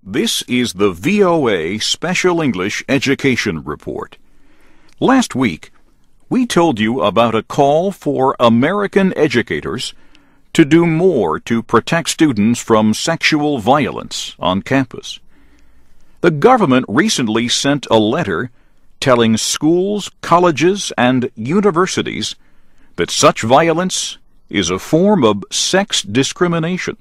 This is the VOA Special English Education Report. Last week, we told you about a call for American educators to do more to protect students from sexual violence on campus. The government recently sent a letter telling schools, colleges, and universities that such violence is a form of sex discrimination.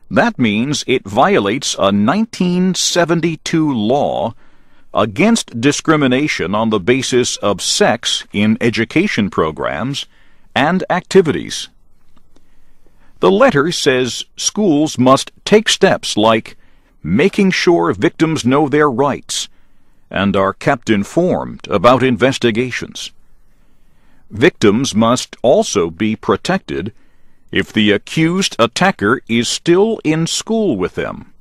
That means it violates a 1972 law against discrimination on the basis of sex in education programs and activities. The letter says schools must take steps like making sure victims know their rights and are kept informed about investigations. Victims must also be protected if the accused attacker is still in school with them.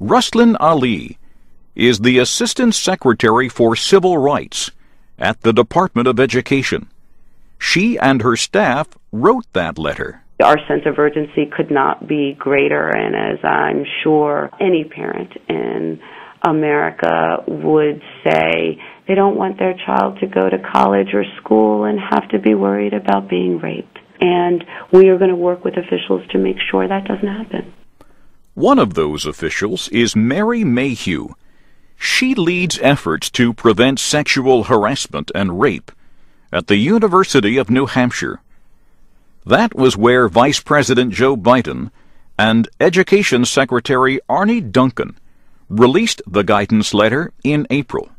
Ruslan Alley is the Assistant Secretary for Civil Rights at the Department of Education. She and her staff wrote that letter. Our sense of urgency could not be greater, and as I'm sure any parent in America would say, they don't want their child to go to college or school and have to be worried about being raped. And we are going to work with officials to make sure that doesn't happen. One of those officials is Mayhew. She leads efforts to prevent sexual harassment and rape at the University of New Hampshire. That was where Vice President Joe Biden and Education Secretary Arne Duncan released the guidance letter in April.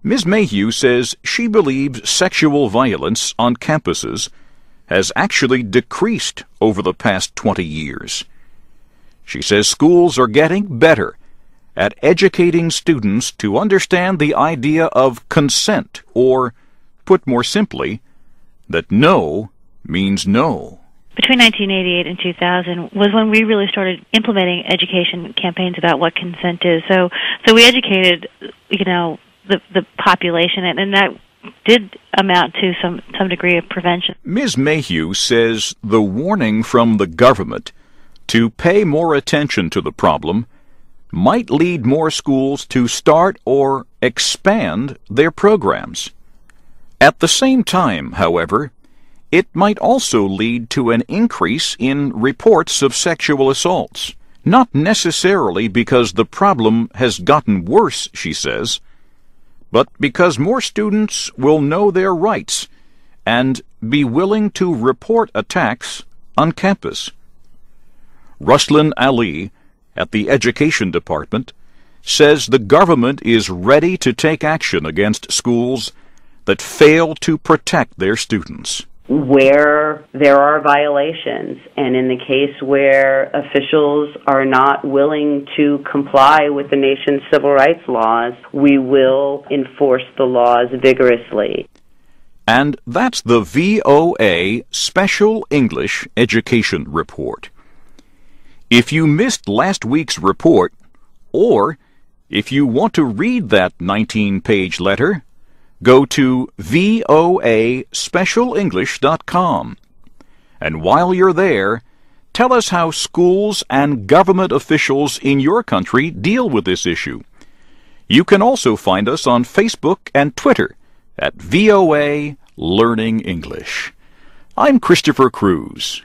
Ms. Mayhew says she believes sexual violence on campuses has actually decreased over the past 20 years. She says schools are getting better at educating students to understand the idea of consent, or, put more simply, that no means no. Between 1988 and 2000 was when we really started implementing education campaigns about what consent is. So we educated, the population, and that did amount to some degree of prevention. Ms. Mayhew says the warning from the government to pay more attention to the problem might lead more schools to start or expand their programs. At the same time, however, it might also lead to an increase in reports of sexual assaults, not necessarily because the problem has gotten worse, she says, but because more students will know their rights and be willing to report attacks on campus. Ruslan Alley at the Education Department says the government is ready to take action against schools that fail to protect their students. Where there are violations, and in the case where officials are not willing to comply with the nation's civil rights laws, we will enforce the laws vigorously. And that's the VOA Special English Education Report. If you missed last week's report, or if you want to read that 19-page letter, go to voaspecialenglish.com. And while you're there, tell us how schools and government officials in your country deal with this issue. You can also find us on Facebook and Twitter at VOA Learning English. I'm Christopher Cruz.